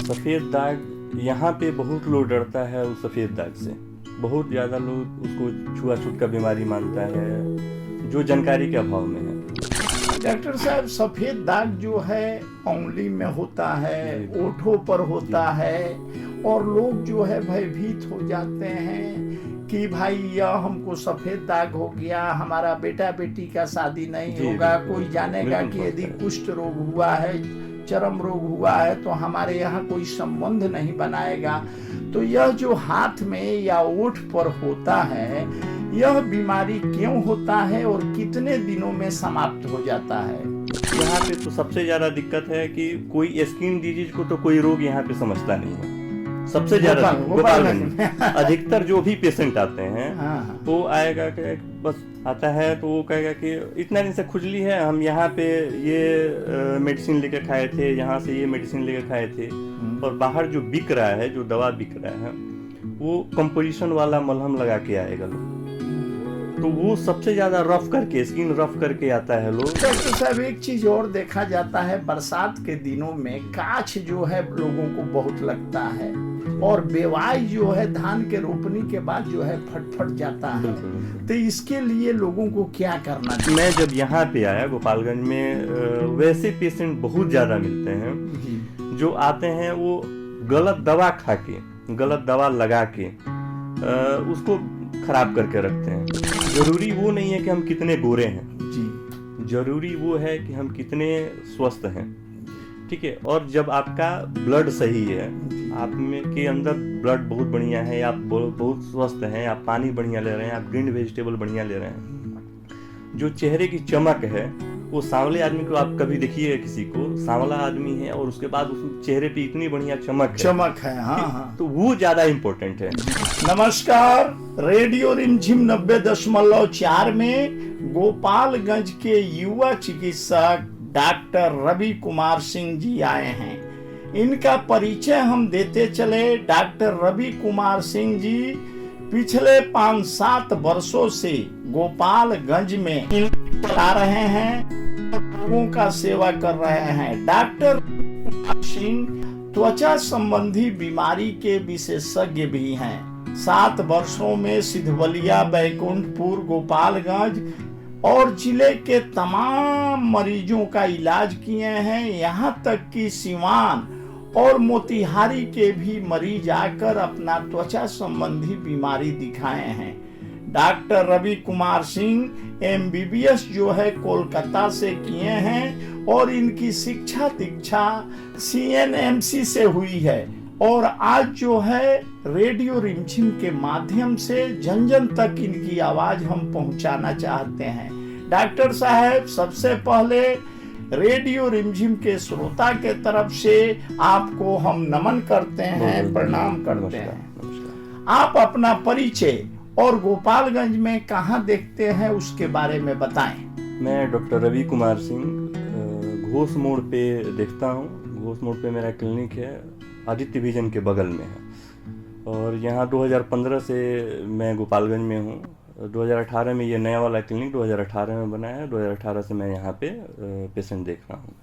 सफ़ेद दाग यहाँ पे बहुत लोग डरता है उस सफ़ेद दाग से। बहुत ज़्यादा लोग उसको छुआछूत का बीमारी मानता है, जो जानकारी के अभाव में है। डॉक्टर साहब, सफेद दाग जो है उंगली में होता है, ओठों पर होता है, और लोग जो है भयभीत हो जाते हैं कि भाई यह हमको सफेद दाग हो गया, हमारा बेटा बेटी का शादी नहीं होगा, कोई जानेगा कि यदि कुष्ठ रोग हुआ है, चर्म रोग हुआ है तो हमारे यहाँ कोई संबंध नहीं बनाएगा। तो यह जो हाथ में या ओठ पर होता है, यह बीमारी क्यों होता है और कितने दिनों में समाप्त हो जाता है? यहाँ पे तो सबसे ज्यादा दिक्कत है कि कोई स्किन डिजीज को तो कोई रोग यहाँ पे समझता नहीं है। सबसे ज्यादा गोपालगंज में अधिकतर जो भी पेशेंट आते हैं वो आएगा कि बस आता है तो वो कहेगा कि इतना दिन से खुजली है, हम यहाँ पे ये मेडिसिन लेके खाए थे, यहाँ से ये मेडिसिन लेके खाए थे, और बाहर जो बिक रहा है, जो दवा बिक रहा है, वो कंपोजिशन वाला मलहम लगा के आएगा लोग। तो वो सबसे ज्यादा रफ करके, स्किन रफ करके आता है लोग। डॉक्टर साहब, एक चीज और देखा जाता है, बरसात के दिनों में काछ जो है लोगों को बहुत लगता है, और बेवाई जो है धान के रोपनी के बाद जो है फट जाता है। तो इसके लिए लोगों को क्या करना चाहिए? मैं जब यहाँ पे आया गोपालगंज में, वैसे पेशेंट बहुत ज्यादा मिलते हैं जो आते हैं वो गलत दवा खा के, गलत दवा लगा के उसको खराब करके रखते हैं। जरूरी वो नहीं है कि हम कितने गोरे हैं जी, जरूरी वो है कि हम कितने स्वस्थ हैं। ठीक है, और जब आपका ब्लड सही है, आप में के अंदर ब्लड बहुत बढ़िया है, आप बहुत स्वस्थ हैं, आप पानी बढ़िया ले रहे हैं, आप ग्रीन वेजिटेबल बढ़िया ले रहे हैं, जो चेहरे की चमक है, वो सांवले आदमी को आप कभी देखिए, किसी को सांवला आदमी है और उसके बाद उस चेहरे पे इतनी बढ़िया चमक है, हाँ। तो वो ज्यादा इम्पोर्टेंट है। नमस्कार, रेडियो रिमझिम 90.4 में गोपालगंज के युवा चिकित्सक डॉक्टर रवि कुमार सिंह जी आए हैं। इनका परिचय हम देते चले। डॉक्टर रवि कुमार सिंह जी पिछले 5-7 वर्षों से गोपालगंज में आ रहे हैं, लोगों का सेवा कर रहे हैं। डॉक्टर कुमार सिंह त्वचा संबंधी बीमारी के विशेषज्ञ भी हैं। 7 वर्षों में सिद्धवलिया, बैकुंठपुर, गोपालगंज और जिले के तमाम मरीजों का इलाज किए हैं। यहाँ तक कि सिवान और मोतिहारी के भी मरीज आकर अपना त्वचा संबंधी बीमारी दिखाए हैं। डॉक्टर रवि कुमार सिंह MBBS जो है कोलकाता से किए हैं, और इनकी शिक्षा दीक्षा CNMC से हुई है, और आज जो है रेडियो रिमझिम के माध्यम से जन जन तक इनकी आवाज हम पहुंचाना चाहते हैं। डॉक्टर साहब, सबसे पहले रेडियो रिमझिम के श्रोता के तरफ से आपको हम नमन करते हैं, प्रणाम करते हैं। आप अपना परिचय और गोपालगंज में कहाँ देखते हैं उसके बारे में बताएं। मैं डॉक्टर रवि कुमार सिंह घोष मोड़ पे देखता हूँ। घोष मोड़ पे मेरा क्लिनिक है, आदित्य विजन के बगल में है, और यहाँ 2015 से मैं गोपालगंज में हूँ। 2018 में ये नया वाला क्लिनिक 2018 में बना है। 2018 से मैं यहाँ पे पेशेंट देख रहा हूँ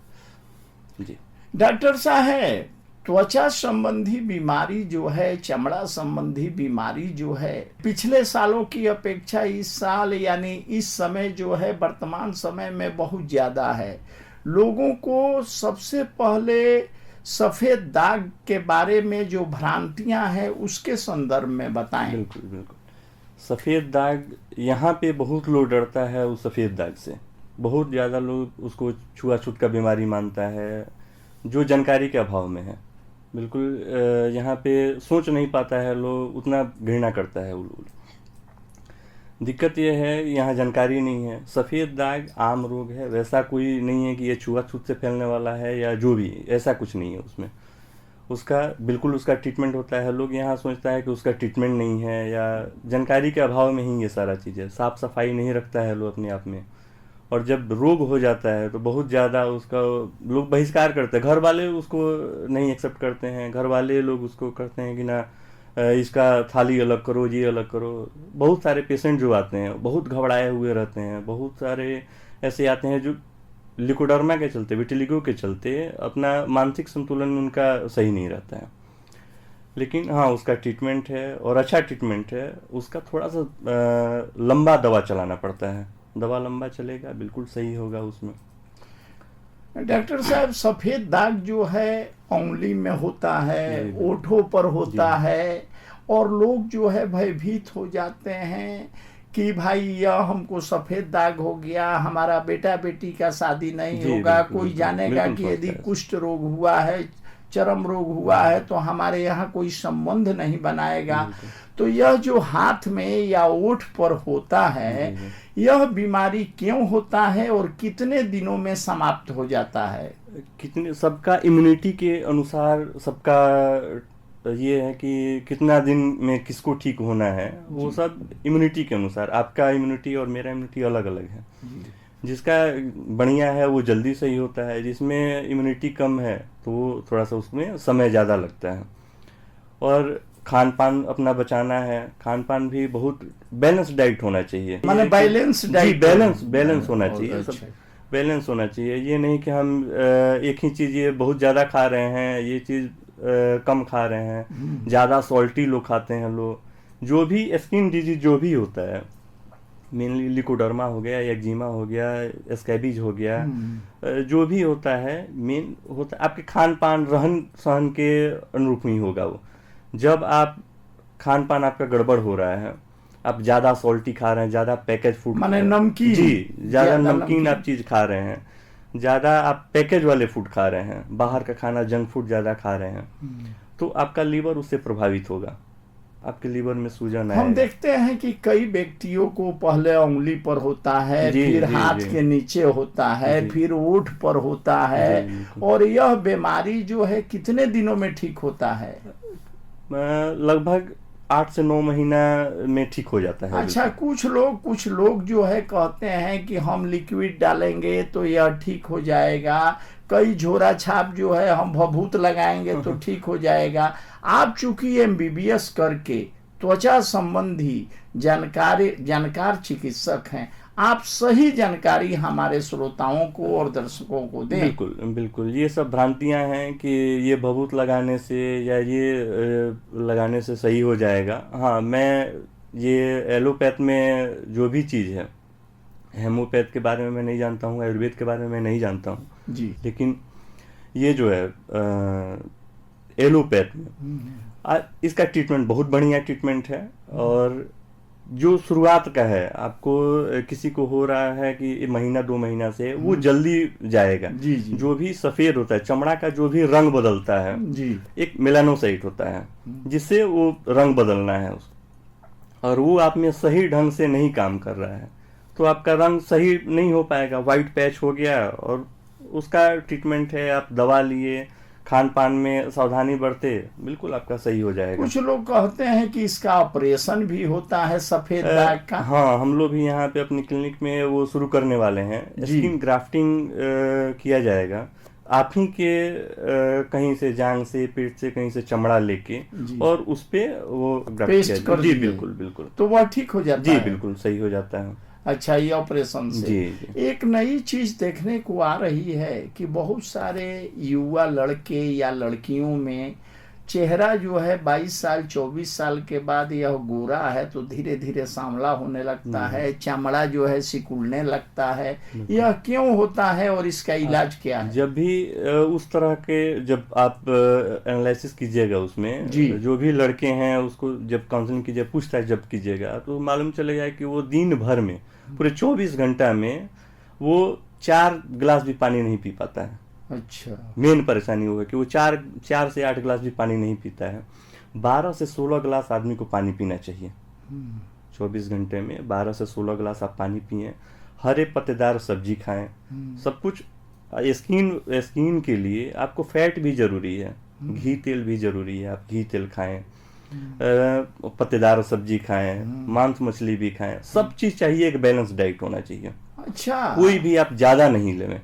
जी। डॉक्टर साहब, त्वचा संबंधी बीमारी जो है, चमड़ा संबंधी बीमारी जो है, पिछले सालों की अपेक्षा इस साल यानी इस समय जो है, वर्तमान समय में बहुत ज्यादा है। लोगों को सबसे पहले सफेद दाग के बारे में जो भ्रांतियां हैं उसके संदर्भ में बताएं। बिल्कुल। सफ़ेद दाग यहाँ पे बहुत लोग डरता है उस सफ़ेद दाग से। बहुत ज़्यादा लोग उसको छुआछूत का बीमारी मानता है, जो जानकारी के अभाव में है। बिल्कुल यहाँ पे सोच नहीं पाता है लोग, उतना घृणा करता है वो। दिक्कत यह है यहाँ जानकारी नहीं है। सफ़ेद दाग आम रोग है, वैसा कोई नहीं है कि ये छुआछूत से फैलने वाला है या जो भी, ऐसा कुछ नहीं है उसमें। उसका बिल्कुल उसका ट्रीटमेंट होता है। लोग यहाँ सोचता है कि उसका ट्रीटमेंट नहीं है, या जानकारी के अभाव में ही ये सारा चीज़ है। साफ़ सफाई नहीं रखता है लोग अपने आप में, और जब रोग हो जाता है तो बहुत ज़्यादा उसका लोग बहिष्कार करते हैं। घर वाले उसको नहीं एक्सेप्ट करते हैं, घर वाले लोग उसको करते हैं कि ना इसका थाली अलग करो, ये अलग करो। बहुत सारे पेशेंट जो आते हैं बहुत घबराए हुए रहते हैं। बहुत सारे ऐसे आते हैं जो लिकोडर्मा के चलते, विटिलिगो के चलते अपना मानसिक संतुलन उनका सही नहीं रहता है। लेकिन हाँ, उसका ट्रीटमेंट है और अच्छा ट्रीटमेंट है। उसका थोड़ा सा लंबा दवा चलाना पड़ता है। दवा लंबा चलेगा, बिल्कुल सही होगा उसमें। डॉक्टर साहब, सफेद दाग जो है उंगली में होता है, ओठों पर होता है, और लोग जो है भयभीत हो जाते हैं कि भाई यह हमको सफेद दाग हो गया, हमारा बेटा बेटी का शादी नहीं होगा। कोई जानेगा कि यदि कुष्ठ रोग हुआ है, चर्म रोग हुआ है, तो हमारे यहाँ कोई संबंध नहीं बनाएगा। तो यह जो हाथ में या ओठ पर होता है, यह बीमारी क्यों होता है और कितने दिनों में समाप्त हो जाता है? कितने, सबका इम्यूनिटी के अनुसार सबका ये है कि कितना दिन में किसको ठीक होना है, वो सब इम्यूनिटी के अनुसार। आपका इम्यूनिटी और मेरा इम्यूनिटी अलग अलग है। जिसका बढ़िया है वो जल्दी सही होता है, जिसमें इम्यूनिटी कम है तो वो थोड़ा सा उसमें समय ज़्यादा लगता है। और खान पान अपना बचाना है। खान पान भी बहुत बैलेंस डाइट होना चाहिए, माने बैलेंस डाइट, बैलेंस होना चाहिए। सब बैलेंस होना चाहिए। ये नहीं कि हम एक ही चीज़ ये बहुत ज़्यादा खा रहे हैं, ये चीज़ कम खा रहे हैं। ज़्यादा सॉल्टी लोग खाते हैं लोग। जो भी स्किन डिजीज जो भी होता है, मेनली लिकोडर्मा हो गया, एक्जिमा हो गया, स्कैबीज हो गया, जो भी होता है मेन होता है आपके खान पान रहन सहन के अनुरूप ही होगा वो। जब आप खान पान आपका गड़बड़ हो रहा है, आप ज़्यादा सॉल्टी खा रहे हैं, ज़्यादा पैकेज फूड, माने नमकीन, जी ज़्यादा नमकीन आप चीज़ खा रहे हैं, ज़्यादा आप पैकेज वाले फूड खा रहे हैं, बाहर का खाना जंक फूड ज़्यादा खा रहे हैं, तो आपका लीवर उससे प्रभावित होगा। आपके लीवर में सूजन आएगा। हम देखते हैं कि कई व्यक्तियों को पहले उंगली पर होता है, फिर हाथ के नीचे होता है, फिर ओठ पर होता है, और यह बीमारी जो है कितने दिनों में ठीक होता है? लगभग 8 से 9 महीना में ठीक हो जाता है। अच्छा, कुछ लोग जो है कहते हैं कि हम लिक्विड डालेंगे तो यह ठीक हो जाएगा, कई झोरा छाप जो है हम भभूत लगाएंगे तो ठीक हो जाएगा। आप चूंकि MBBS करके त्वचा संबंधी जानकार चिकित्सक हैं, आप सही जानकारी हमारे श्रोताओं को और दर्शकों को दें। बिल्कुल बिल्कुल, ये सब भ्रांतियां हैं कि ये भभूत लगाने से या ये लगाने से सही हो जाएगा। हाँ, मैं ये एलोपैथ में जो भी चीज़ है, हेमोपैथ के बारे में मैं नहीं जानता हूँ, आयुर्वेद के बारे में मैं नहीं जानता हूँ जी, लेकिन ये जो है एलोपैथ में इसका ट्रीटमेंट बहुत बढ़िया ट्रीटमेंट है। और जो शुरुआत का है, आपको किसी को हो रहा है कि महीना 2 महीना से, वो जल्दी जाएगा। जी जी। जो भी सफ़ेद होता है, चमड़ा का जो भी रंग बदलता है जी, एक मेलानोसाइट होता है जिससे वो रंग बदलना है और वो आप में सही ढंग से नहीं काम कर रहा है तो आपका रंग सही नहीं हो पाएगा। वाइट पैच हो गया और उसका ट्रीटमेंट है, आप दवा लिए, खान पान में सावधानी बरते, बिल्कुल आपका सही हो जाएगा। कुछ लोग कहते हैं कि इसका ऑपरेशन भी होता है सफेद दाग का। हाँ, हम लोग भी यहाँ पे अपनी क्लिनिक में वो शुरू करने वाले हैं। स्किन ग्राफ्टिंग किया जाएगा। आप ही के कहीं से जांग से, पेट से कहीं से चमड़ा लेके और उस पे वो पेस्ट कर जी बिल्कुल बिल्कुल, तो वह ठीक हो जाता है। जी बिल्कुल सही हो जाता है। अच्छा, ये ऑपरेशन से जी। एक नई चीज देखने को आ रही है कि बहुत सारे युवा लड़के या लड़कियों में चेहरा जो है 22 साल 24 साल के बाद यह गोरा है तो धीरे धीरे सांवला होने लगता है, चमड़ा जो है सिकुड़ने लगता है। यह क्यों होता है और इसका इलाज क्या है? जब भी उस तरह के, जब आप एनालिसिस कीजिएगा उसमें, जो भी लड़के हैं उसको जब काउंसलिंग कीजिए, पूछताछ जब कीजिएगा, तो मालूम चलेगा कि वो दिन भर में पूरे 24 घंटा में वो 4 गिलास भी पानी नहीं पी पाता है। अच्छा, मेन परेशानी होगा कि वो 4 से 8 गिलास भी पानी नहीं पीता है। 12 से 16 गिलास आदमी को पानी पीना चाहिए। 24 घंटे में 12 से 16 गिलास आप पानी पिए। हरे पत्तेदार सब्जी खाएं। सब कुछ स्किन के लिए आपको फैट भी जरूरी है, घी तेल भी जरूरी है, आप घी तेल खाएं, पत्तेदार सब्जी खाएं, मांस मछली भी खाएं। सब चीज चाहिए, एक बैलेंस डाइट होना चाहिए। अच्छा, कोई भी आप ज्यादा नहीं लेवें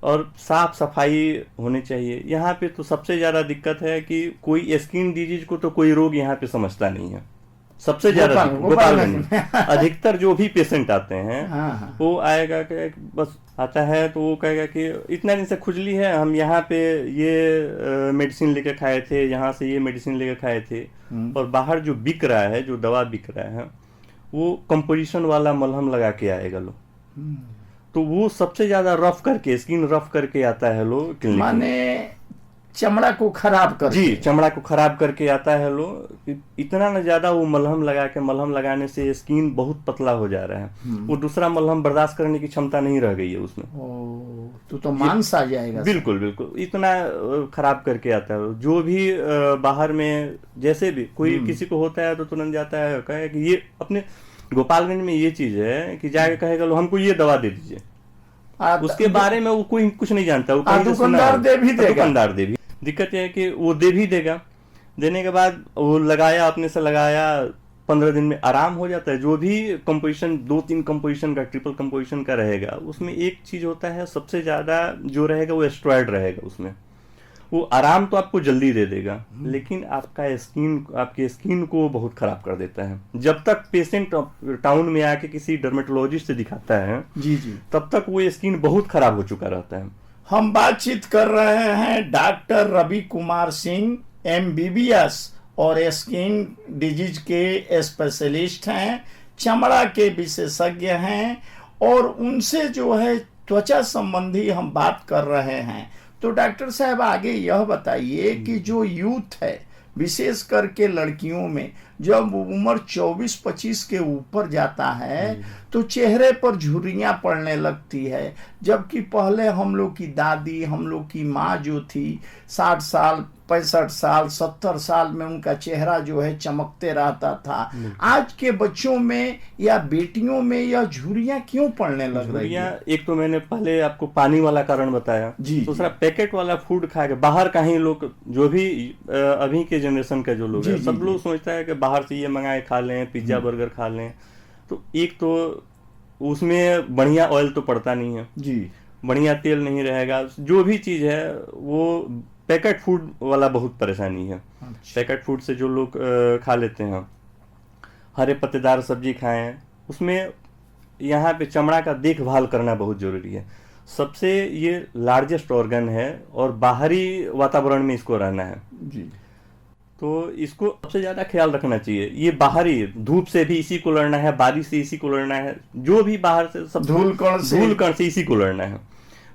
और साफ सफाई होनी चाहिए। यहाँ पे तो सबसे ज्यादा दिक्कत है कि कोई स्किन डिजीज को तो कोई रोग यहाँ पे समझता नहीं है। सबसे ज्यादा गोपालगंज में गोपालगंज। अधिकतर जो भी पेशेंट आते हैं हाँ हाँ वो आएगा कि बस आता है तो वो कहेगा कि इतना दिन से खुजली है, हम यहाँ पे ये मेडिसिन लेके खाए थे, यहाँ से ये मेडिसिन लेके खाए थे, और बाहर जो बिक रहा है, जो दवा बिक रहा है, वो कंपोजिशन वाला मलहम लगा के आएगा लोग। तो वो सबसे ज्यादा रफ करके, स्किन रफ करके आता है लोग क्लिनिक में। माने चमड़ा को खराब कर जी, चमड़ा को खराब करके आता है लोग। इतना न ज्यादा वो मलहम लगा के, मलहम लगाने से स्किन बहुत पतला हो जा रहा है, वो दूसरा मलहम बर्दाश्त करने की क्षमता नहीं रह गई है उसमें। तो मांस आ जाएगा। बिल्कुल बिल्कुल, इतना खराब करके आता है। जो भी बाहर में जैसे भी कोई किसी को होता है तो तुरंत जाता है, कहे कि ये अपने गोपालगंज में ये चीज है कि जाके कहेगा लो हमको ये दवा दे दीजिए, उसके बारे में वो कोई कुछ नहीं जानता। वो कहीं से सुना दुकानदार दे भी देगा। दुकानदार दे भी। दिक्कत यह है कि वो दे भी देगा, देने के बाद वो लगाया, अपने से लगाया, 15 दिन में आराम हो जाता है। जो भी कंपोजिशन 2-3 कंपोजिशन का, ट्रिपल कंपोजिशन का रहेगा, उसमें एक चीज होता है सबसे ज्यादा जो रहेगा वो एस्ट्रॉयड रहेगा उसमें। वो आराम तो आपको जल्दी दे देगा, लेकिन आपके स्किन को बहुत खराब कर देता है। जब तक पेशेंट टाउन में आके किसी डर्मेटोलॉजिस्ट से दिखाता है जी जी, तब तक वो स्किन बहुत खराब हो चुका रहता है। हम बातचीत कर रहे हैं डॉक्टर रवि कुमार सिंह, MBBS और स्किन डिजीज के स्पेशलिस्ट हैं, चमड़ा के विशेषज्ञ हैं, और उनसे जो है त्वचा संबंधी हम बात कर रहे हैं। तो डॉक्टर साहब आगे यह बताइए कि जो यूथ है, विशेष करके लड़कियों में, जब उम्र 24-25 के ऊपर जाता है तो चेहरे पर झुर्रियां पड़ने लगती है, जबकि पहले हम लोग की दादी, हम लोग की माँ जो थी, 60 साल 65 साल 70 साल में उनका चेहरा जो है चमकते रहता था। आज के बच्चों में या बेटियों में यह झुर्रियां क्यों पड़ने लग रही है? एक तो मैंने पहले आपको पानी वाला कारण बताया, दूसरा पैकेट वाला फूड खा के, बाहर का ही लोग, जो भी अभी के जनरेशन का जो लोग है, सब लोग सोचता है कि बाहर से ये मंगाए खा लें, पिज्जा बर्गर खा लें। तो एक तो उसमें बढ़िया ऑयल तो पड़ता नहीं है जी, बढ़िया तेल नहीं रहेगा, जो भी चीज है वो पैकेट फूड वाला बहुत परेशानी है। पैकेट फूड से जो लोग खा लेते हैं, हरे पत्तेदार सब्जी खाएं, उसमें यहाँ पे चमड़ा का देखभाल करना बहुत जरूरी है। सबसे ये लार्जेस्ट ऑर्गन है और बाहरी वातावरण में इसको रहना है जी, तो इसको सबसे ज्यादा ख्याल रखना चाहिए। ये बाहरी धूप से भी इसी को लड़ना है, बारिश से इसी को लड़ना है, जो भी बाहर से सब धूल कण से इसी को लड़ना है,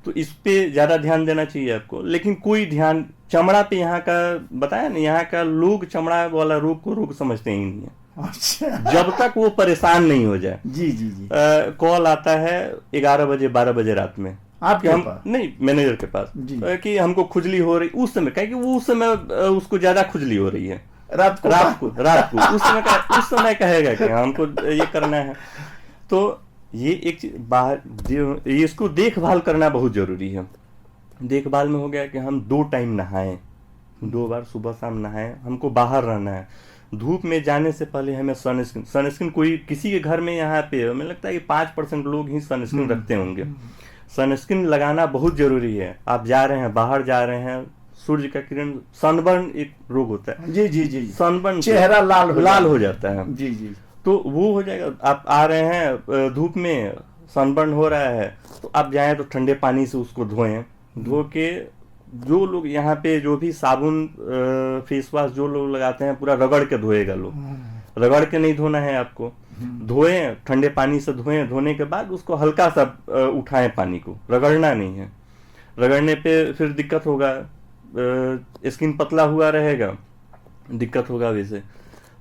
तो इस पे ज्यादा ध्यान देना चाहिए आपको। लेकिन कोई ध्यान चमड़ा पे, यहाँ का बताया ना, यहाँ का लोग चमड़ा वाला रोग को रोग समझते ही नहीं है। अच्छा। जब तक वो परेशान नहीं हो जाए। जी जी जी। कॉल आता है 11 बजे 12 बजे रात में आपके पास? नहीं, मैनेजर के पास, कि हमको खुजली हो रही। उस समय कहे कि वो उस समय उसको ज्यादा खुजली हो रही है, रात को उस समय कहेगा कि हमको ये करना है। तो ये एक चीज बाहर, इसको देखभाल करना बहुत जरूरी है। देखभाल में हो गया कि हम 2 टाइम नहाएं, 2 बार सुबह शाम नहाएं, हमको बाहर रहना है। धूप में जाने से पहले हमें सनस्क्रीन कोई किसी के घर में, यहाँ पे हमें लगता है कि 5% लोग ही सनस्क्रीन रखते होंगे। सनस्क्रीन लगाना बहुत जरूरी है। आप जा रहे हैं, बाहर जा रहे हैं, सूर्य का किरण, सनबर्न एक रोग होता है जी जी जी, सनबर्न, चेहरा लाल हो जाता है जी जी, तो वो हो जाएगा। आप आ रहे हैं धूप में, सनबर्न हो रहा है, तो आप जाएं तो ठंडे पानी से उसको धोएं। धो के जो लोग यहाँ पे जो भी साबुन फेस वॉश जो लोग लगाते हैं, पूरा रगड़ के धोएगा लोग। रगड़ के नहीं धोना है आपको, धोएं, ठंडे पानी से धोएं। धोने के बाद उसको हल्का सा उठाएं, पानी को रगड़ना नहीं है। रगड़ने पे फिर दिक्कत होगा, स्किन पतला हुआ रहेगा, दिक्कत होगा वैसे।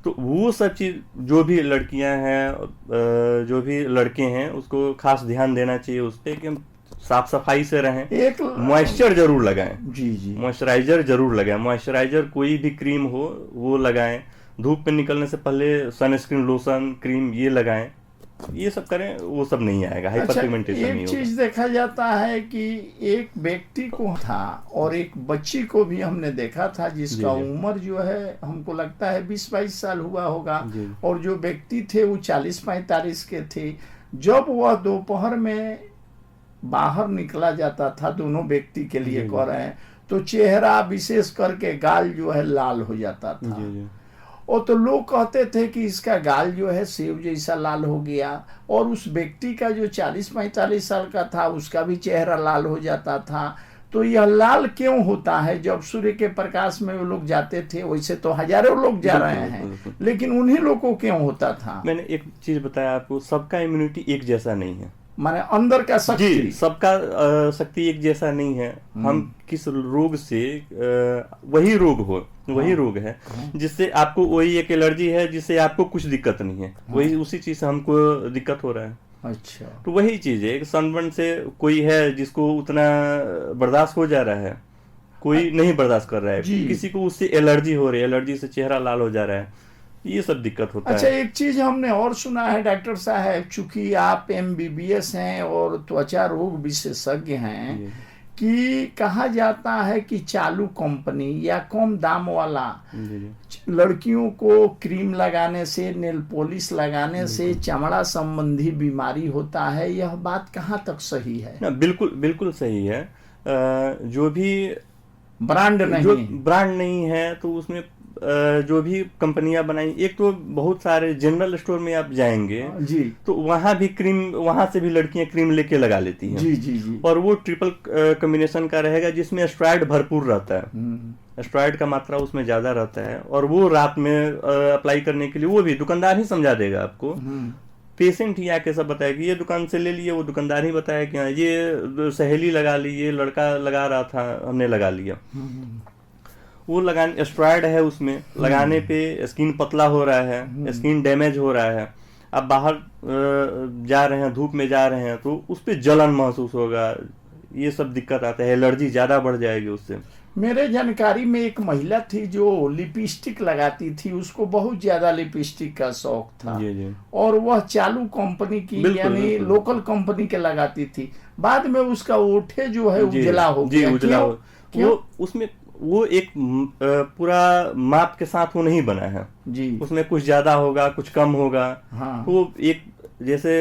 तो वो सब चीज जो भी लड़कियां हैं, जो भी लड़के हैं, उसको खास ध्यान देना चाहिए उस पर कि हम साफ सफाई से रहें। एक मॉइस्चर जरूर लगाएं जी जी, मॉइस्चराइजर जरूर लगाएं। मॉइस्चराइजर कोई भी क्रीम हो वो लगाएं। धूप पे निकलने से पहले सनस्क्रीन, लोशन, क्रीम ये लगाएं। ये सब करें, वो सब नहीं आएगा, हाइपरपिगमेंटेशन नहीं होगा। एक चीज देखा जाता है कि एक व्यक्ति को था और एक बच्ची को भी हमने देखा था जिसका उम्र जो है हमको लगता है 20-22 साल हुआ होगा, और जो व्यक्ति थे वो 40-45 के थे। जब वह दोपहर में बाहर निकला जाता था, दोनों व्यक्ति के लिए कह रहे हैं, तो चेहरा विशेष करके गाल जो है लाल हो जाता था। और तो लोग कहते थे कि इसका गाल जो है सेब जैसा लाल हो गया, और उस व्यक्ति का जो 40-45 साल का था उसका भी चेहरा लाल हो जाता था। तो यह लाल क्यों होता है? जब सूर्य के प्रकाश में वो लोग जाते थे, वैसे तो हजारों लोग जा रहे हैं, लेकिन उन्हीं लोगों को क्यों होता था? मैंने एक चीज बताया आपको, सबका इम्यूनिटी एक जैसा नहीं है। माने अंदर का शक्ति, जी, सबका शक्ति एक जैसा नहीं है। हम किस रोग से वही रोग है जिससे आपको वही एक एलर्जी है, जिससे आपको कुछ दिक्कत नहीं है, वही उसी चीज से हमको दिक्कत हो रहा है। अच्छा, तो वही चीज है, एक सनबर्न से कोई है जिसको उतना बर्दाश्त हो जा रहा है, कोई नहीं बर्दाश्त कर रहा है, किसी को उससे एलर्जी हो रही है, एलर्जी से चेहरा लाल हो जा रहा है, ये सब दिक्कत होता अच्छा, है। एक चीज हमने और सुना है डॉक्टर साहब, चूंकि आप MBBS हैं और त्वचा रोग विशेषज्ञ हैं, कि कहा जाता है कि चालू कंपनी या कम दाम वाला लड़कियों को क्रीम लगाने से, नेल पॉलिश लगाने से चमड़ा संबंधी बीमारी होता है। यह बात कहाँ तक सही है? ना, बिल्कुल बिल्कुल सही है। जो भी ब्रांड नहीं है तो उसमें जो भी कंपनियां बनाई, एक तो बहुत सारे जनरल स्टोर में आप जाएंगे जी, तो वहां भी क्रीम, वहां से भी लड़कियां क्रीम लेके लगा लेती हैं। जी जी जी, और वो ट्रिपल कॉम्बिनेशन का रहेगा, जिसमें स्टेरॉइड भरपूर रहता है, स्टेरॉइड का मात्रा उसमें ज्यादा रहता है, और वो रात में अप्लाई करने के लिए वो भी दुकानदार ही समझा देगा आपको। पेशेंट ही आके सब बताया कि ये दुकान से ले लिए, वो दुकानदार ही बताया कि हाँ ये सहेली लगा ली, ये लड़का लगा रहा था, हमने लगा लिया। वो लगाने स्टेरॉइड है, उसमें लगाने पे स्किन पतला हो रहा है, स्किन डैमेज हो रहा है। अब बाहर जा रहे हैं, धूप में जा रहे हैं, तो उस पर जलन महसूस होगा, ये सब दिक्कत आता है, एलर्जी ज्यादा बढ़ जाएगी उससे। मेरे जानकारी में एक महिला थी जो लिपस्टिक लगाती थी, उसको बहुत ज्यादा लिपस्टिक का शौक था। जी। और वह चालू कंपनी की, यानी लोकल कंपनी के लगाती थी। बाद में उसका ओठे जो है उजला हो गया। उजला हो, वो उसमें वो एक पूरा माप के साथ वो नहीं बना है जी, उसमें कुछ ज्यादा होगा, कुछ कम होगा। हाँ, वो एक जैसे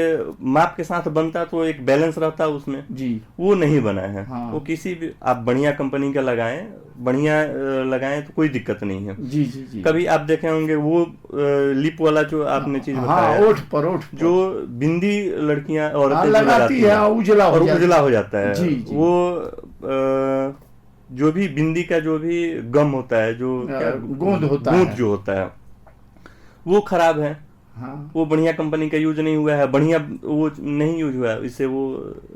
माप के साथ बनता तो एक बैलेंस रहता उसमें जी, वो नहीं बना है। हाँ, वो किसी भी आप बढ़िया कंपनी का लगाएं, बढ़िया लगाएं तो कोई दिक्कत नहीं है। जी जी जी। कभी आप देखे होंगे वो लिप वाला जो आपने चीज बताया, ओठ पर जो बिंदी लड़कियां औरतें लगाती है, उजला हो जाता है। जी, वो जो भी बिंदी का जो भी गम होता है, जो गूंद जो होता है, वो खराब है। हाँ, वो बढ़िया कंपनी का यूज नहीं हुआ है, बढ़िया वो नहीं यूज हुआ है, इससे वो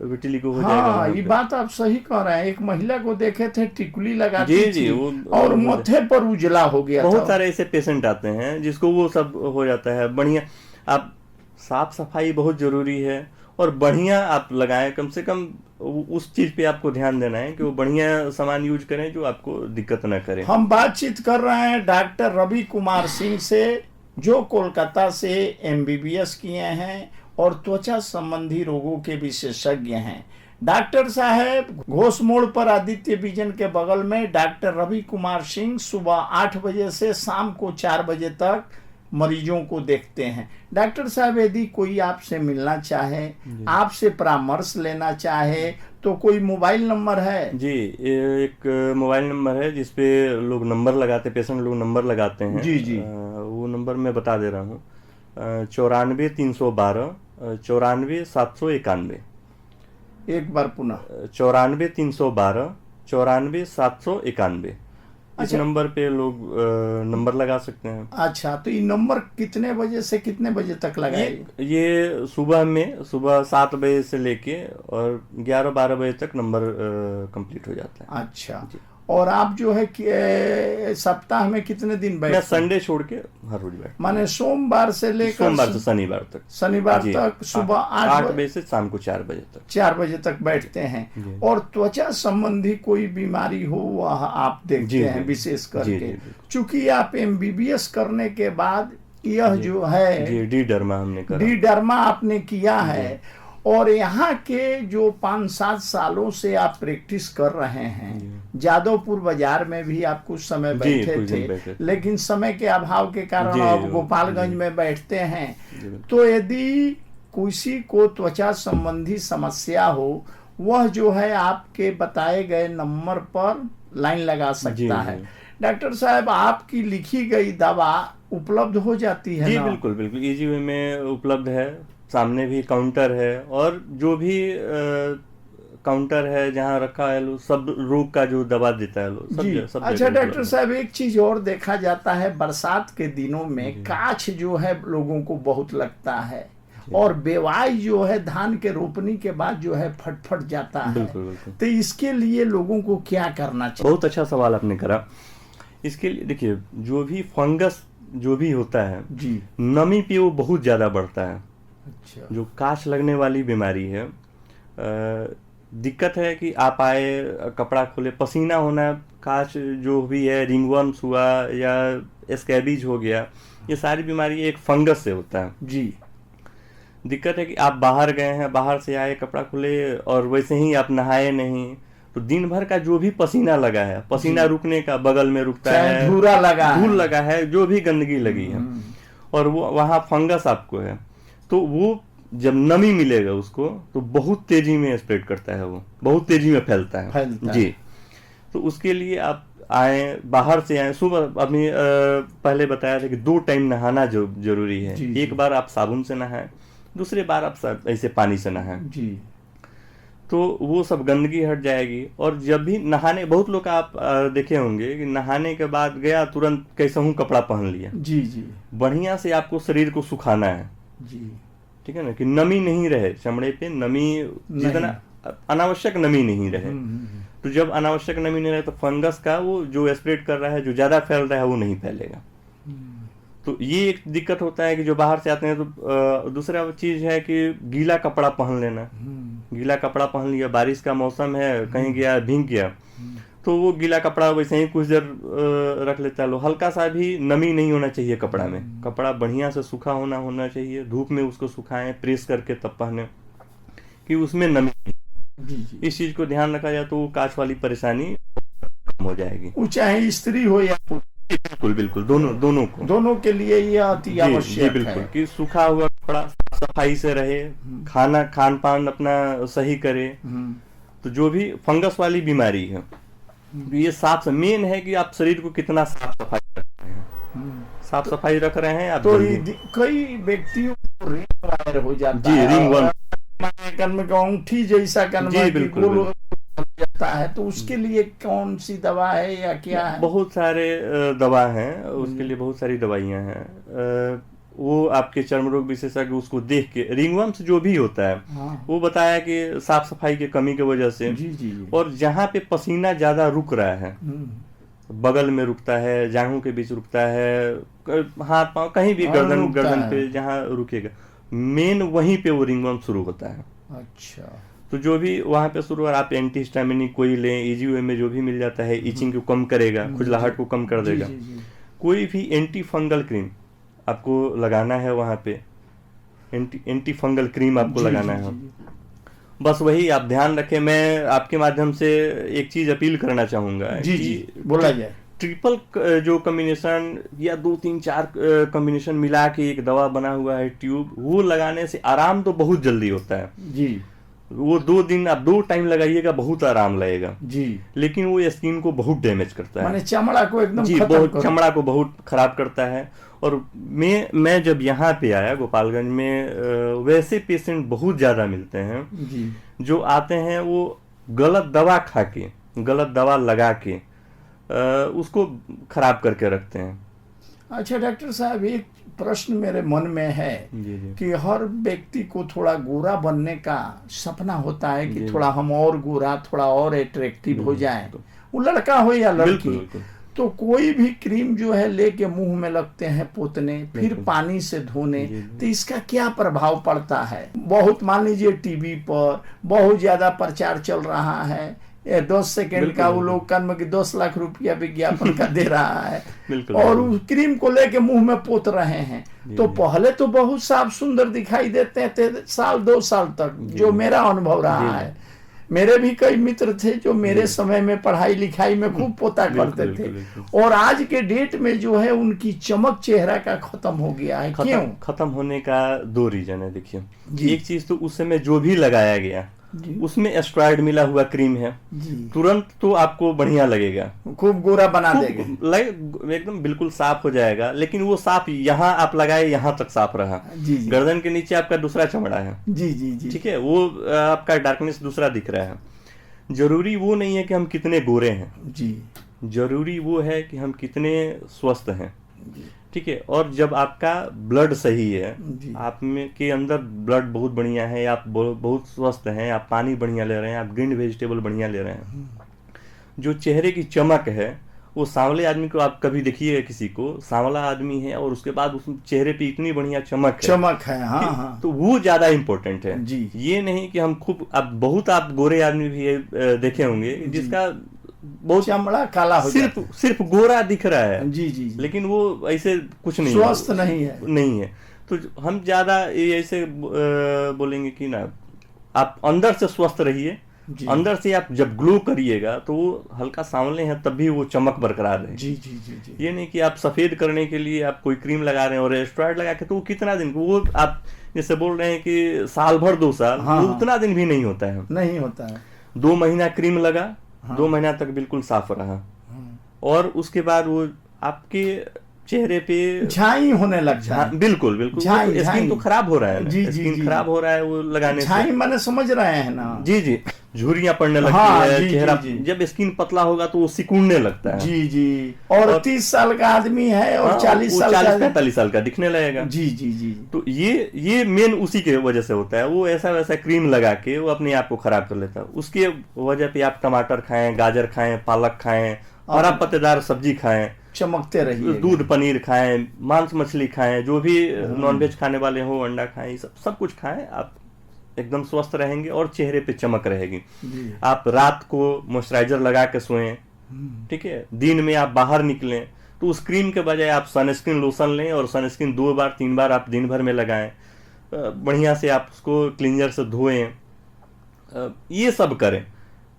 विटिलिगो हो जाएगा। हाँ, ये बात आप सही कह रहे हैं। एक महिला को देखे थे टिकुली लगाती जी जी, और माथे पर उजला हो गया। बहुत सारे ऐसे पेशेंट आते हैं जिसको वो सब हो जाता है। बढ़िया आप साफ सफाई बहुत जरूरी है, और बढ़िया आप लगाएं, कम से कम उस चीज पे आपको ध्यान देना है कि वो बढ़िया सामान यूज करें जो आपको दिक्कत न करे। हम बातचीत कर रहे हैं डॉक्टर रवि कुमार सिंह से, जो कोलकाता से MBBS किए हैं और त्वचा संबंधी रोगों के विशेषज्ञ हैं। डॉक्टर साहब घोष मोड़ पर आदित्य विजन के बगल में डॉक्टर रवि कुमार सिंह सुबह 8 बजे से शाम को 4 बजे तक मरीजों को देखते हैं। डॉक्टर साहब, यदि कोई आपसे मिलना चाहे, आपसे परामर्श लेना चाहे, तो कोई मोबाइल नंबर है? जी, एक मोबाइल नंबर है जिसपे लोग नंबर लगाते, पेशेंट लोग नंबर लगाते हैं। जी जी, वो नंबर मैं बता दे रहा हूँ, 94-312 94-791। एक बार पुनः 94-312 94-791। इस नंबर पे लोग नंबर लगा सकते हैं। अच्छा, तो ये नंबर कितने बजे से कितने बजे तक लगाए? ये सुबह 7 बजे से लेके और 11-12 बजे तक नंबर कंप्लीट हो जाता है। अच्छा, और आप जो है कि सप्ताह में कितने दिन बैठते हैं? संडे छोड़ के हर रोज बैठते। माने सोमवार से लेकर सोमवार से शनिवार तक सुबह 8 बजे से शाम को 4 बजे तक बैठते हैं। और त्वचा संबंधी कोई बीमारी हो वह आप देखते हैं विशेष करके? चूंकि आप MBBS करने के बाद यह जो है डी डर्मा हमने करा, डी डर्मा आपने किया है, और यहाँ के जो 5-7 सालों से आप प्रैक्टिस कर रहे हैं, जादवपुर बाजार में भी आप कुछ समय बैठे थे, लेकिन समय के अभाव के कारण आप गोपालगंज में बैठते हैं। तो यदि किसी को त्वचा संबंधी समस्या हो, वह जो है आपके बताए गए नंबर पर लाइन लगा सकता है। डॉक्टर साहब, आपकी लिखी गई दवा उपलब्ध हो जाती है जी ना? बिल्कुल बिल्कुल, इजी वे में उपलब्ध है। सामने भी काउंटर है, और जो भी काउंटर है जहाँ रखा है, लो सब रोग का जो दवा देता है, लो जी। सब अच्छा जगह डॉक्टर उपलब्ध साहब, एक चीज और देखा जाता है, बरसात के दिनों में जी। काछ जो है लोगों को बहुत लगता है, जी। और बेवाई जो है धान के रोपनी के बाद जो है फट जाता है। बिल्कुल बिल्कुल, तो इसके लिए लोगों को क्या करना चाहिए? बहुत अच्छा सवाल आपने करा। इसके लिए देखिए, जो भी फंगस जो भी होता है, जी। नमी पे वो बहुत ज़्यादा बढ़ता है। अच्छा। जो काछ लगने वाली बीमारी है, दिक्कत है कि आप आए, कपड़ा खोले, पसीना होना, काछ जो भी है, रिंगवर्म्स हुआ या स्कैबीज हो गया, ये सारी बीमारी एक फंगस से होता है। जी। दिक्कत है कि आप बाहर गए हैं, बाहर से आए, कपड़ा खुले, और वैसे ही आप नहाए नहीं, तो दिन भर का जो भी पसीना लगा है, पसीना रुकने का, बगल में रुकता चाहे है, धूरा लगा धूल है। लगा है, जो भी गंदगी लगी है, और वो वहाँ फंगस आपको है, तो वो जब नमी मिलेगा उसको, तो बहुत तेजी में स्प्रेड करता है, वो बहुत तेजी में फैलता है। जी। तो उसके लिए आप आए, बाहर से आए, सुबह अभी पहले बताया था कि 2 टाइम नहाना जो जरूरी है। जी, एक बार आप साबुन से नहाएं, दूसरे बार आप ऐसे पानी से नहाएं, जी। तो वो सब गंदगी हट जाएगी। और जब भी नहाने, बहुत लोग आप देखे होंगे कि नहाने के बाद गया, तुरंत कैसा हूँ कपड़ा पहन लिया। जी। जी। बढ़िया से आपको शरीर को सुखाना है, जी। ठीक है ना, कि नमी नहीं रहे चमड़े पे, नमी जितना अनावश्यक नमी नहीं रहे। तो जब अनावश्यक नमी नहीं रहे, तो फंगस का वो जो स्प्रेड कर रहा है, जो ज्यादा फैल रहा है, वो नहीं फैलेगा। तो ये एक दिक्कत होता है कि जो बाहर से आते हैं, तो दूसरा चीज है कि गीला कपड़ा पहन लेना। गीला कपड़ा पहन लिया, बारिश का मौसम है, कहीं गया, भीग गया, तो वो गीला कपड़ा वैसे ही कुछ देर रख लेता है। लो, हल्का सा भी नमी नहीं होना चाहिए कपड़ा में, कपड़ा बढ़िया से सूखा होना चाहिए। धूप में उसको सुखाएं, प्रेस करके तब पहने, कि उसमें नमी। जी। इस चीज को ध्यान रखा जाए, तो वो कांच वाली परेशानी कम हो जाएगी। वो चाहे स्त्री हो या बिल्कुल बिल्कुल, दोनों के लिए यह अति आवश्यक बिल्कुल, है कि सूखा हुआ कपड़ा सफाई से रहे, खान पान अपना सही करे। तो जो भी फंगस वाली बीमारी है, ये मेन है कि आप शरीर को कितना साफ सफाई रख रहे हैं। साफ सफाई रख रहे हैं आप, तो कई व्यक्तियों को रिंग वायर हो जाता जी, है, रिंग वर्म, कन्म का अंगूठी जैसा कन्म जी बिल्कुल जाता है, तो उसके लिए कौन सी दवा है या क्या है? बहुत सारे दवा हैं, उसके लिए बहुत सारी दवाइयां हैं। वो आपके चर्म रोग विशेषज्ञ उसको देख के, रिंगवर्म्स जो भी होता है, वो बताया कि साफ सफाई की कमी की वजह से। जी। और जहाँ पे पसीना ज्यादा रुक रहा है, बगल में रुकता है, जांघों के बीच रुकता है, हाथ पांव कहीं भी, गर्दन पे जहाँ रुकेगा, मेन वहीं पे वो रिंगवर्म शुरू होता है। अच्छा। तो जो भी वहाँ पे शुरू, और आप एंटी हिस्टामिनिक कोई लें, इजी वे में जो भी मिल जाता है, इचिंग को कम करेगा, खुजलाहट को कम कर देगा। कोई भी एंटी फंगल क्रीम आपको लगाना है वहाँ पे, एंटी फंगल क्रीम आपको लगाना है। बस वही आप ध्यान रखें। मैं आपके माध्यम से एक चीज अपील करना चाहूंगा, जी, बोला जाए। ट्रिपल जो कॉम्बिनेशन या 2-3-4 कॉम्बिनेशन मिला के एक दवा बना हुआ है, ट्यूब, वो लगाने से आराम तो बहुत जल्दी होता है जी। वो 2 दिन आप 2 टाइम लगाइएगा, बहुत आराम लगेगा जी। लेकिन वो स्किन को बहुत डैमेज करता है, माने चमड़ा को एकदम जी, बहुत चमड़ा को बहुत खराब करता है। और मैं जब यहाँ पे आया गोपालगंज में, वैसे पेशेंट बहुत ज्यादा मिलते हैं जी, जो आते हैं, वो गलत दवा खा के, गलत दवा लगा के उसको खराब करके रखते हैं। अच्छा डॉक्टर साहब, एक प्रश्न मेरे मन में है कि हर व्यक्ति को थोड़ा गोरा बनने का सपना होता है कि थोड़ा हम और गोरा, थोड़ा और अट्रैक्टिव हो जाएं, वो लड़का हो या लड़की। तो कोई भी क्रीम जो है लेके मुंह में लगते हैं पोतने, फिर पानी से धोने, तो इसका क्या प्रभाव पड़ता है? बहुत मान लीजिए टीवी पर बहुत ज्यादा प्रचार चल रहा है, 10 सेकेंड का वो लोग कान में 10 लाख रुपया विज्ञापन का दे रहा है और उस क्रीम को लेके मुंह में पोत रहे हैं। तो पहले तो बहुत साफ सुंदर दिखाई देते थे, 1-2 साल तक, जो मेरा अनुभव रहा है। मेरे भी कई मित्र थे जो मेरे समय में पढ़ाई लिखाई में खूब पोता करते थे, और आज के डेट में जो है उनकी चमक चेहरा का खत्म हो गया है। क्यों? खत्म होने का 2 रीजन है। देखिए, एक चीज तो उस समय जो भी लगाया गया जी उसमें एस्ट्रॉयड मिला हुआ क्रीम है, जी, तुरंत तो आपको बढ़िया लगेगा, खूब गोरा बना देगा। एकदम बिल्कुल साफ हो जाएगा। लेकिन वो साफ यहाँ आप लगाए यहाँ तक साफ रहा, जी जी गर्दन के नीचे आपका दूसरा चमड़ा है, जी जी जी ठीक है, वो आपका डार्कनेस दूसरा दिख रहा है। जरूरी वो नहीं है कि हम कितने गोरे हैं, जी जरूरी वो है कि हम कितने स्वस्थ हैं, जी ठीक है। और जब आपका ब्लड सही है, जी आप में के अंदर ब्लड बहुत बढ़िया है, आप बहुत स्वस्थ हैं, आप पानी बढ़िया ले रहे हैं, आप ग्रीन वेजिटेबल बढ़िया ले रहे हैं, जो चेहरे की चमक है, वो सांवले आदमी को आप कभी देखिएगा, किसी को सांवला आदमी है और उसके बाद उस चेहरे पे इतनी बढ़िया चमक है, हाँ हाँ तो वो ज्यादा इंपॉर्टेंट है। जी ये नहीं कि हम खूब, अब बहुत आप गोरे आदमी भी देखे होंगे जिसका बहुत चमड़ा काला हो जाता सिर्फ गोरा दिख रहा है, है। जी जी जी, लेकिन वो ऐसे कुछ नहीं स्वस्थ नहीं है। नहीं है। तो हम ज्यादा ये ऐसे बोलेंगे कि ना, आप अंदर से स्वस्थ रहिए, जी अंदर से आप जब ग्लो करिएगा तो वो हल्का सांवले हैं तब भी वो चमक बरकरार है। जी जी जी जी, ये नहीं कि आप सफेद करने के लिए आप कोई क्रीम लगा रहे हैं और एस्ट्रॉयड लगा के, तो वो कितना दिन, वो आप जैसे बोल रहे हैं कि साल भर 2 साल, हाँ, वो हाँ। उतना दिन भी नहीं होता है। नहीं होता है। 2 महीना क्रीम लगा, हाँ। 2 महीना तक बिल्कुल साफ रहा, हाँ। और उसके बाद वो आपके चेहरे पे झाई होने लगता है। बिल्कुल बिल्कुल, झाई स्किन तो खराब हो रहा है ना, जी, जी, स्किन जी, खराब हो रहा है वो लगाने झाई से। मैंने समझ रहे हैं ना। जी जी, झुर्रियां पड़ने लगती हाँ, है, जी, चेहरा जी, जी। जब स्किन पतला होगा तो वो सिकुड़ने लगता है। जी जी, और 30 साल का आदमी है और हाँ, 40 वो साल 40-45 साल का दिखने लगेगा। जी जी जी तो ये मेन उसी के वजह से होता है, वो ऐसा वैसा क्रीम लगा के वो अपने आप को खराब कर लेता है। उसके वजह पे आप टमाटर खाएं, गाजर खाएं, पालक खाएं, हरा पत्तेदार सब्जी खाएं, चमकते रहिए। दूध पनीर खाएं, मांस मछली खाएं, जो भी नॉनवेज खाने वाले हो, अंडा खाएं, सब कुछ खाएं, आप एकदम स्वस्थ रहेंगे और चेहरे पे चमक रहेगी। जी आप रात को मॉइस्चराइजर लगा के सोएं, ठीक है, दिन में आप बाहर निकलें तो उस क्रीम के बजाय आप सनस्क्रीन लोशन लें, और सनस्क्रीन 2 बार 3 बार आप दिन भर में लगाएं, बढ़िया से आप उसको क्लींजर से धोएं, ये सब करें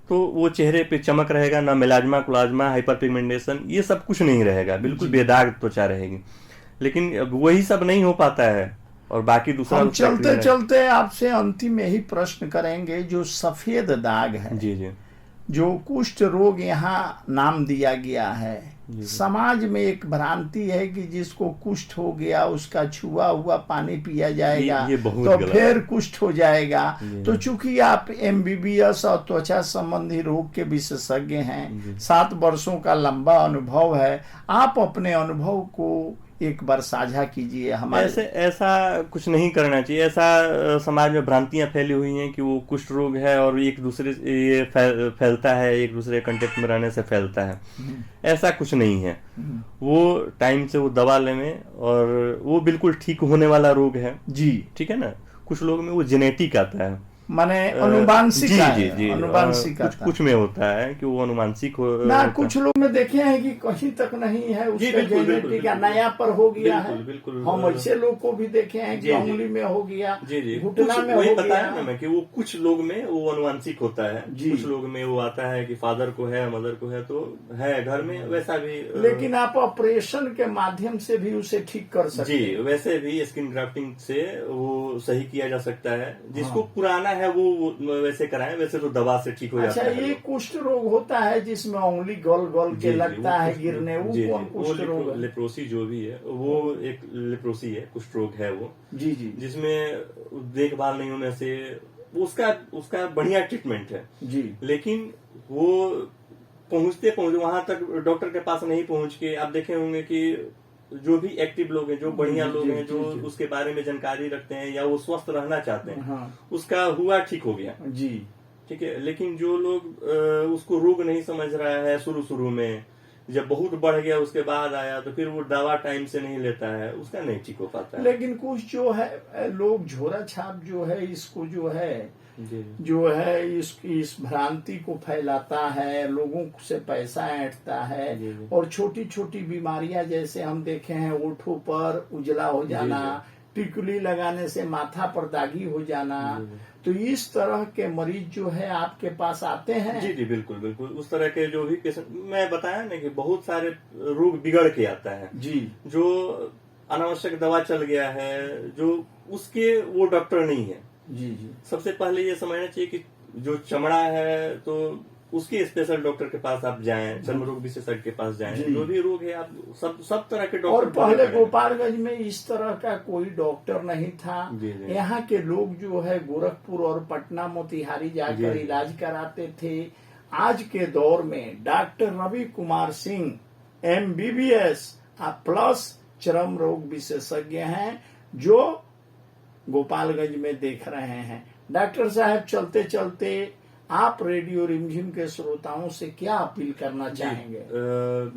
तो वो चेहरे पे चमक रहेगा, ना मेलाज्मा कोलाज्मा हाइपर पिगमेंटेशन ये सब कुछ नहीं रहेगा, बिल्कुल बेदाग त्वचा रहेगी। लेकिन अब वही सब नहीं हो पाता है, और बाकी दूसरा हम उसका चलते क्लीन चलते आपसे अंतिम यही प्रश्न करेंगे, जो सफेद दाग है, जी जी जो कुष्ठ रोग यहाँ नाम दिया गया है, समाज में एक भ्रांति है कि जिसको कुष्ठ हो गया उसका छुआ हुआ पानी पिया जाएगा ये बहुत तो गलत फिर कुष्ठ हो जाएगा। ये तो चूंकि आप MBBS और त्वचा संबंधी रोग के विशेषज्ञ हैं, 7 वर्षों का लंबा अनुभव है, आप अपने अनुभव को एक बार साझा कीजिए हमारे। ऐसा कुछ नहीं करना चाहिए। ऐसा समाज में भ्रांतियां फैली हुई हैं कि वो कुष्ठ रोग है और एक दूसरे से ये फैलता है, एक दूसरे कांटेक्ट में रहने से फैलता है। ऐसा कुछ नहीं है। वो टाइम से वो दवा लें और वो बिल्कुल ठीक होने वाला रोग है। जी, ठीक है ना। कुछ लोग में वो जेनेटिक आता है, माने अनुवांशिक अनुवांशिक कुछ में होता है कि वो अनुवांशिक हो ना। कुछ लोग में देखे हैं कि कहीं तक नहीं है, उसका जेनेटिक नया पर हो गया है। हम ऐसे लोग को भी देखे हैं कि उंगली में हो गया, घुटना में हो गया। बताया ना मैं कि वो कुछ लोग में वो अनुवांशिक होता है, कुछ लोग में वो आता है कि फादर को है, मदर को है, तो है घर में वैसा भी। लेकिन आप ऑपरेशन के माध्यम से भी उसे ठीक कर सकते हैं। जी, वैसे भी स्किन ग्राफ्टिंग से वो सही किया जा सकता है। जिसको पुराना है वो वैसे कराएं, वैसे तो दवा से ठीक हो जाता है। अच्छा, ये कुष्ठ रोग होता है जिसमें उंगली गल गल के लगता है गिरने, वो कौन कुष्ठ रोग है? लेप्रोसी जो भी है वो एक लेप्रोसी है, कुष्ठ रोग है वो। जी जी, जिसमें देखभाल नहीं होने से उसका बढ़िया ट्रीटमेंट है जी, लेकिन वो पहुंचते वहां तक डॉक्टर के पास नहीं पहुंच के, आप देखे होंगे कि जो भी एक्टिव लोग हैं, जो बढ़िया लोग हैं, जो उसके बारे में जानकारी रखते हैं या वो स्वस्थ रहना चाहते हैं, हाँ, उसका हुआ ठीक हो गया। जी, ठीक है। लेकिन जो लोग उसको रोग नहीं समझ रहा है, शुरू में जब बहुत बढ़ गया उसके बाद आया, तो फिर वो दवा टाइम से नहीं लेता है, उसका नहीं ठीक हो पाता है। लेकिन कुछ जो है लोग झोरा छाप जो है इसको जो है इस भ्रांति को फैलाता है, लोगों से पैसा ऐंठता है, और छोटी छोटी बीमारियां जैसे हम देखे हैं, ओठों पर उजला हो जाना, टिकुली लगाने से माथा पर दागी हो जाना, तो इस तरह के मरीज जो है आपके पास आते हैं। जी जी, बिल्कुल बिल्कुल। उस तरह के जो भी पेशेंट, मैं बताया ना कि बहुत सारे रोग बिगड़ के आता है जी, जो अनावश्यक दवा चल गया है, जो उसके वो डॉक्टर नहीं है। जी जी, सबसे पहले ये समझना चाहिए कि जो चमड़ा है तो उसके स्पेशल डॉक्टर के पास आप जाएं, चर्म रोग विशेषज्ञ के पास जाएं, जी। जो भी रोग है आप सब तरह के और डॉक्टर पहले ढूंढें। गोपालगंज में इस तरह का कोई डॉक्टर नहीं था। जी, जी। यहाँ के लोग जो है गोरखपुर और पटना मोतिहारी जाकर जी। इलाज कराते थे। आज के दौर में doctor Ravi Kumar Singh MBBS plus चर्म रोग विशेषज्ञ हैं, जो गोपालगंज में देख रहे हैं। डॉक्टर साहब, चलते चलते आप रेडियो रिमझिम के श्रोताओं से क्या अपील करना चाहेंगे?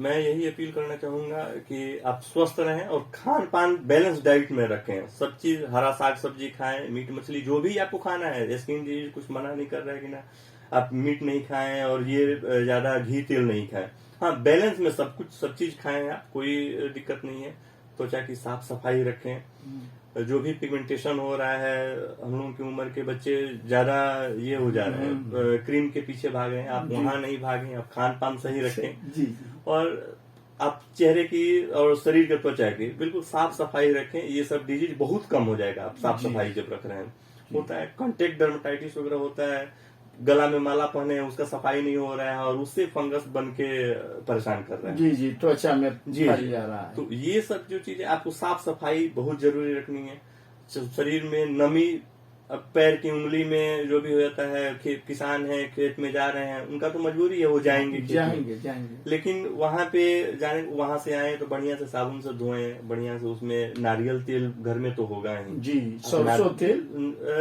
मैं यही अपील करना चाहूंगा कि आप स्वस्थ रहें और खान पान बैलेंस डाइट में रखें। सब चीज, हरा साग सब्जी खाएं, मीट मछली जो भी आपको खाना है। स्किन डिजीज कुछ मना नहीं कर रहा है कि ना आप मीट नहीं खाएं और ये ज्यादा घी तेल नहीं खाएं। हाँ, बैलेंस में सब चीज खाएं आप, कोई दिक्कत नहीं है। त्वचा की साफ सफाई रखें। जो भी पिगमेंटेशन हो रहा है, हम लोगों की उम्र के बच्चे ज्यादा ये हो जा रहे हैं, क्रीम के पीछे भाग रहे हैं। आप वहां नहीं भागें, आप खान पान सही रखें। जी। और आप चेहरे की और शरीर के त्वचा की बिल्कुल साफ सफाई रखें। ये सब डिजीज बहुत कम हो जाएगा आप साफ सफाई जब रख रहे हैं। होता है कांटेक्ट डर्मेटाइटिस वगैरह होता है, गला में माला पहने उसका सफाई नहीं हो रहा है और उससे फंगस बन के परेशान कर रहा है। जी, त्वचा में जी, फैल जा रहा है। तो ये सब जो चीजें आपको साफ सफाई बहुत जरूरी रखनी है। शरीर में नमी, अब पैर की उंगली में जो भी हो जाता है, किसान है खेत में जा रहे हैं, उनका तो मजबूरी है, वो जाएंगे खेत में। जाएंगे। लेकिन वहां पे जाने, वहां से आए तो बढ़िया से साबुन से धोएं, बढ़िया से उसमें नारियल तेल घर में तो होगा ही। जी, सरसों तेल,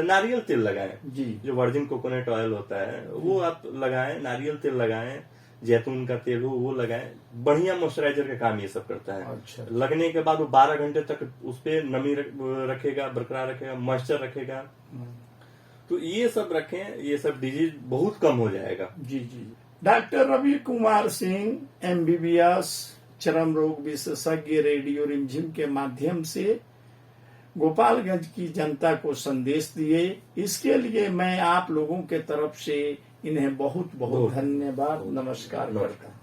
नारियल तेल लगाएं। जी, जो वर्जिन कोकोनट ऑयल होता है वो आप लगाएं, नारियल तेल लगाएं, जैतून का तेल हो वो लगाएं। बढ़िया मॉइस्चराइजर का काम ये सब करता है। अच्छा। लगने के बाद वो 12 घंटे तक उस पर नमी रखेगा, बरकरार रखेगा, मॉइस्चर रखेगा। तो ये सब रखें, ये सब डिजीज बहुत कम हो जाएगा। जी। डॉक्टर रवि कुमार सिंह MBBS चर्म रोग विशेषज्ञ रेडियो रिमझिम के माध्यम से गोपालगंज की जनता को संदेश दिए। इसके लिए मैं आप लोगों के तरफ से इन्हें बहुत बहुत धन्यवाद, नमस्कार करता हूं।